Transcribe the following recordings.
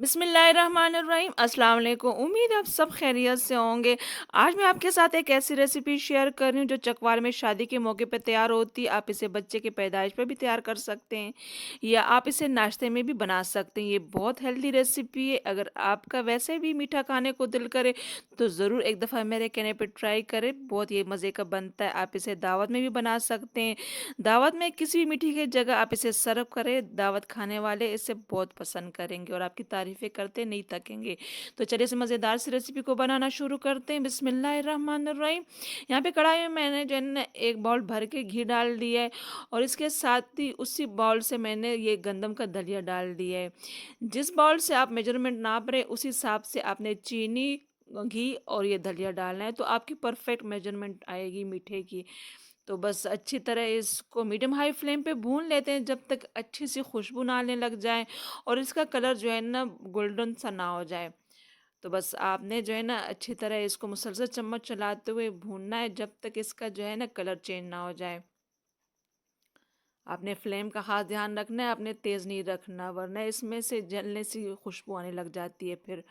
बिस्मिल्लाहिर्रहमानिर्रहीम अस्सलाम वालेकुम। उम्मीद है आप सब खैरियत से होंगे। आज मैं आपके साथ एक ऐसी रेसिपी शेयर कर रही हूँ जो चकवार में शादी के मौके पे तैयार होती है। आप इसे बच्चे की पैदाइश पे भी तैयार कर सकते हैं या आप इसे नाश्ते में भी बना सकते हैं। ये बहुत हेल्दी रेसिपी है। अगर आपका वैसे भी मीठा खाने को दिल करे तो ज़रूर एक दफ़ा मेरे कहने पर ट्राई करें। बहुत ये मज़े का बनता है। आप इसे दावत में भी बना सकते हैं। दावत में किसी भी मीठी की जगह आप इसे सर्व करें, दावत खाने वाले इसे बहुत पसंद करेंगे और आपकी तारीफ़ें करते नहीं थकेंगे। तो चलिए इस मज़ेदार सी रेसिपी को बनाना शुरू करते हैं। बिस्मिल्लाहिर्रहमानिर्रहीम। यहाँ पे कढ़ाई में मैंने जो है ना 1 बाउल भर के घी डाल दिया है और इसके साथ ही उसी बाउल से मैंने ये गंदम का दलिया डाल दिया है। जिस बाउल से आप मेजरमेंट नाप रहे हैं उस हिसाब से आपने चीनी, घी और ये दलिया डालना है, तो आपकी परफेक्ट मेजरमेंट आएगी मीठे की। तो बस अच्छी तरह इसको मीडियम हाई फ्लेम पे भून लेते हैं जब तक अच्छी सी खुशबू ना आने लग जाए और इसका कलर जो है ना गोल्डन सा ना हो जाए। तो बस आपने जो है ना अच्छी तरह इसको मुसलसल चम्मच चलाते हुए भूनना है जब तक इसका जो है ना कलर चेंज ना हो जाए। आपने फ्लेम का खास ध्यान रखना है, आपने तेज़ नहीं रखना वरना इसमें से जलने सी खुशबू आने लग जाती है फिर।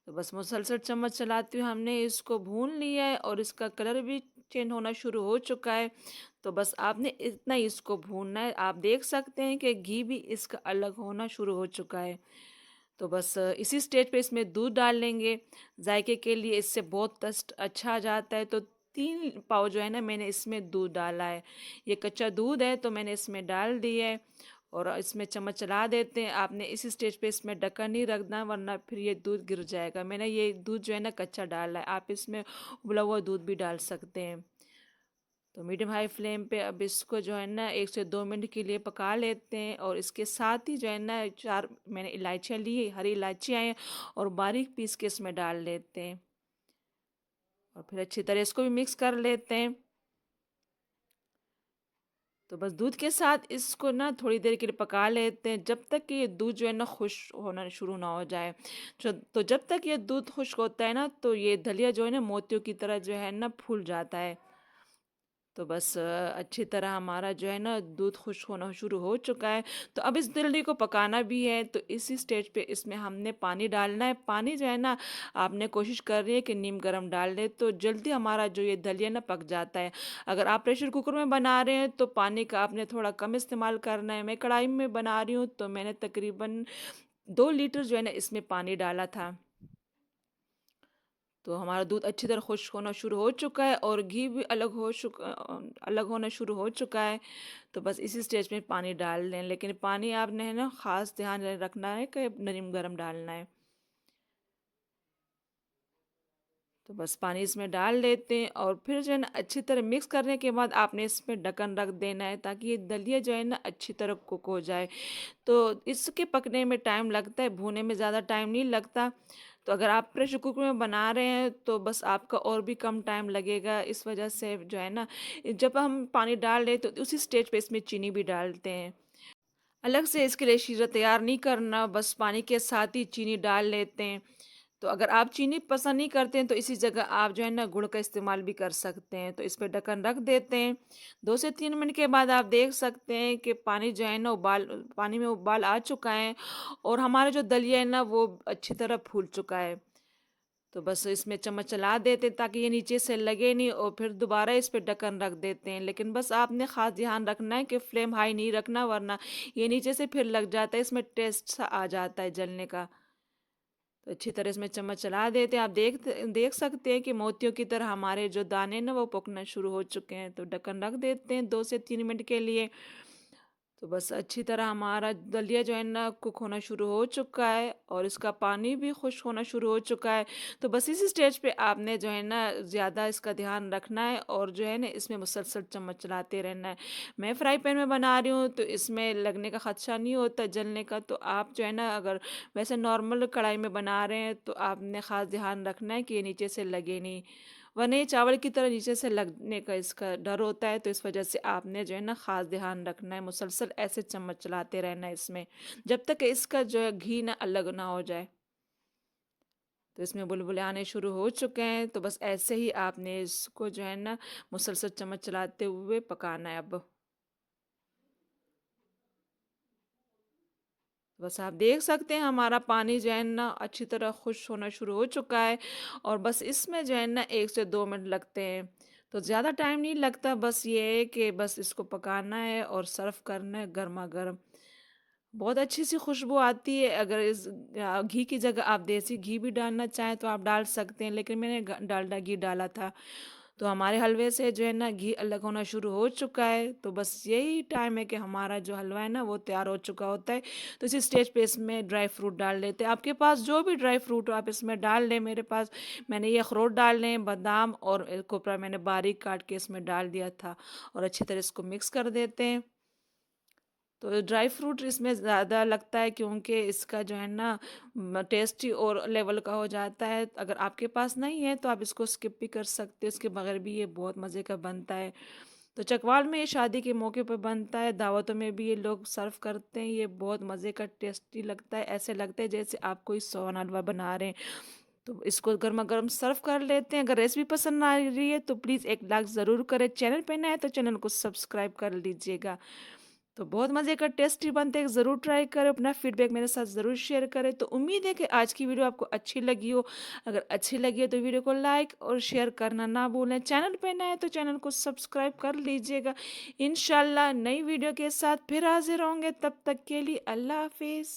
तो बस मुसलसल चम्मच चलाते हुए हमने इसको भून लिया है और इसका कलर भी चेंज होना शुरू हो चुका है। तो बस आपने इतना ही इसको भूनना है। आप देख सकते हैं कि घी भी इसका अलग होना शुरू हो चुका है। तो बस इसी स्टेज पे इसमें दूध डाल लेंगे जायके के लिए, इससे बहुत टेस्ट अच्छा आ जाता है। तो 3 पाव जो है ना मैंने इसमें दूध डाला है। ये कच्चा दूध है तो मैंने इसमें डाल दिया है और इसमें चम्मच चला देते हैं। आपने इस स्टेज पे इसमें ढक्कन नहीं रखना वरना फिर ये दूध गिर जाएगा। मैंने ये दूध जो है ना कच्चा डाला है, आप इसमें उबला हुआ दूध भी डाल सकते हैं। तो मीडियम हाई फ्लेम पे अब इसको जो है ना 1 से 2 मिनट के लिए पका लेते हैं और इसके साथ ही जो है ना 4 मैंने इलायचियाँ ली, हरी इलायचियाँ हैं और बारीक पीस के इसमें डाल लेते हैं और फिर अच्छी तरह इसको भी मिक्स कर लेते हैं। तो बस दूध के साथ इसको ना थोड़ी देर के लिए पका लेते हैं जब तक कि ये दूध जो है ना खुश्क होना शुरू ना हो जाए। तो जब तक ये दूध खुश्क होता है ना तो ये दलिया जो है ना मोतियों की तरह जो है ना फूल जाता है। तो बस अच्छी तरह हमारा जो है ना दूध खुश्क होना शुरू हो चुका है। तो अब इस दलदली को पकाना भी है तो इसी स्टेज पे इसमें हमने पानी डालना है। पानी जो है ना आपने कोशिश कर रही है कि नीम गर्म डाल दें तो जल्दी हमारा जो ये दलिया ना पक जाता है। अगर आप प्रेशर कुकर में बना रहे हैं तो पानी का आपने थोड़ा कम इस्तेमाल करना है। मैं कढ़ाई में बना रही हूँ तो मैंने तकरीबन 2 लीटर जो है ना इसमें पानी डाला था। तो हमारा दूध अच्छी तरह खुश्क होना शुरू हो चुका है और घी भी अलग होना शुरू हो चुका है। तो बस इसी स्टेज में पानी डाल दें, लेकिन पानी आपने है ना ख़ास ध्यान रखना है कि नरम गरम डालना है। तो बस पानी इसमें डाल देते हैं और फिर जो है ना अच्छी तरह मिक्स करने के बाद आपने इसमें ढक्कन रख देना है ताकि ये दलिया जो है ना अच्छी तरह कुक हो जाए। तो इसके पकने में टाइम लगता है, भूने में ज़्यादा टाइम नहीं लगता। तो अगर आप प्रेशर कुकर में बना रहे हैं तो बस आपका और भी कम टाइम लगेगा। इस वजह से जो है ना जब हम पानी डाल रहे हैं तो उसी स्टेज पे इसमें चीनी भी डालते हैं। अलग से इसके लिए शीरा तैयार नहीं करना, बस पानी के साथ ही चीनी डाल लेते हैं। तो अगर आप चीनी पसंद नहीं करते हैं तो इसी जगह आप जो है ना गुड़ का इस्तेमाल भी कर सकते हैं। तो इस पे ढक्कन रख देते हैं। 2 से 3 मिनट के बाद आप देख सकते हैं कि पानी जो है ना पानी में उबाल आ चुका है और हमारा जो दलिया है ना वो अच्छी तरह फूल चुका है। तो बस इसमें चम्मच चला देते हैं ताकि ये नीचे से लगे नहीं और फिर दोबारा इस पे ढक्कन रख देते हैं। लेकिन बस आपने ख़ास ध्यान रखना है कि फ्लेम हाई नहीं रखना वरना ये नीचे से फिर लग जाता है, इसमें टेस्ट सा आ जाता है जलने का। तो अच्छी तरह इसमें चम्मच चला देते हैं। आप देख सकते हैं कि मोतियों की तरह हमारे जो दाने ना वो पकना शुरू हो चुके हैं। तो ढक्कन रख देते हैं 2 से 3 मिनट के लिए। तो बस अच्छी तरह हमारा दलिया जो है ना कुक होना शुरू हो चुका है और इसका पानी भी खुश्क होना शुरू हो चुका है। तो बस इसी स्टेज पे आपने जो है ना ज़्यादा इसका ध्यान रखना है और जो है ना इसमें मुसलसल चम्मच चलाते रहना है। मैं फ्राई पैन में बना रही हूँ तो इसमें लगने का खदशा नहीं होता जलने का। तो आप जो है ना अगर वैसे नॉर्मल कढ़ाई में बना रहे हैं तो आपने ख़ास ध्यान रखना है कि ये नीचे से लगे नहीं, वरना ये चावल की तरह नीचे से लगने का इसका डर होता है। तो इस वजह से आपने जो है ना ख़ास ध्यान रखना है, मुसलसल ऐसे चम्मच चलाते रहना है इसमें जब तक इसका जो है घी ना अलग ना हो जाए। तो इसमें बुलबुले आने शुरू हो चुके हैं तो बस ऐसे ही आपने इसको जो है ना मुसलसल चम्मच चलाते हुए पकाना है अब। बस आप देख सकते हैं हमारा पानी जो है ना अच्छी तरह खुश होना शुरू हो चुका है, और बस इसमें जो है ना 1 से 2 मिनट लगते हैं। तो ज़्यादा टाइम नहीं लगता, बस ये है कि बस इसको पकाना है और सर्व करना है गरमा-गरम। बहुत अच्छी सी खुशबू आती है। अगर इस घी की जगह आप देसी घी भी डालना चाहें तो आप डाल सकते हैं, लेकिन मैंने डालडा घी डाला था। तो हमारे हलवे से जो है ना घी अलग होना शुरू हो चुका है। तो बस यही टाइम है कि हमारा जो हलवा है ना वो तैयार हो चुका होता है। तो इसी स्टेज पे इसमें ड्राई फ्रूट डाल लेते हैं। आपके पास जो भी ड्राई फ्रूट हो आप इसमें डाल लें। मेरे पास मैंने ये अखरोट डाल लें, बादाम और कोपरा मैंने बारीक काट के इसमें डाल दिया था, और अच्छी तरह इसको मिक्स कर देते हैं। तो ड्राई फ्रूट इसमें ज़्यादा लगता है क्योंकि इसका जो है ना टेस्टी और लेवल का हो जाता है। अगर आपके पास नहीं है तो आप इसको स्किप भी कर सकते हो, इसके बगैर भी ये बहुत मज़े का बनता है। तो चकवाल में ये शादी के मौके पर बनता है, दावतों में भी ये लोग सर्व करते हैं। ये बहुत मज़े का टेस्टी लगता है, ऐसे लगता है जैसे आप कोई सोन हलवा बना रहे हैं। तो इसको गर्मा गर्म सर्व कर लेते हैं। अगर रेसिपी पसंद आ रही है तो प्लीज़ एक लाइक ज़रूर करें। चैनल पे नए हैं तो चैनल को सब्सक्राइब कर लीजिएगा। तो बहुत मज़े का टेस्टी बनते हैं, ज़रूर ट्राई करें। अपना फीडबैक मेरे साथ ज़रूर शेयर करें। तो उम्मीद है कि आज की वीडियो आपको अच्छी लगी हो। अगर अच्छी लगी है तो वीडियो को लाइक और शेयर करना ना भूलें। चैनल पे नए हैं तो चैनल को सब्सक्राइब कर लीजिएगा। इंशाल्लाह नई वीडियो के साथ फिर हाजिर होंगे, तब तक के लिए अल्लाह हाफिज़।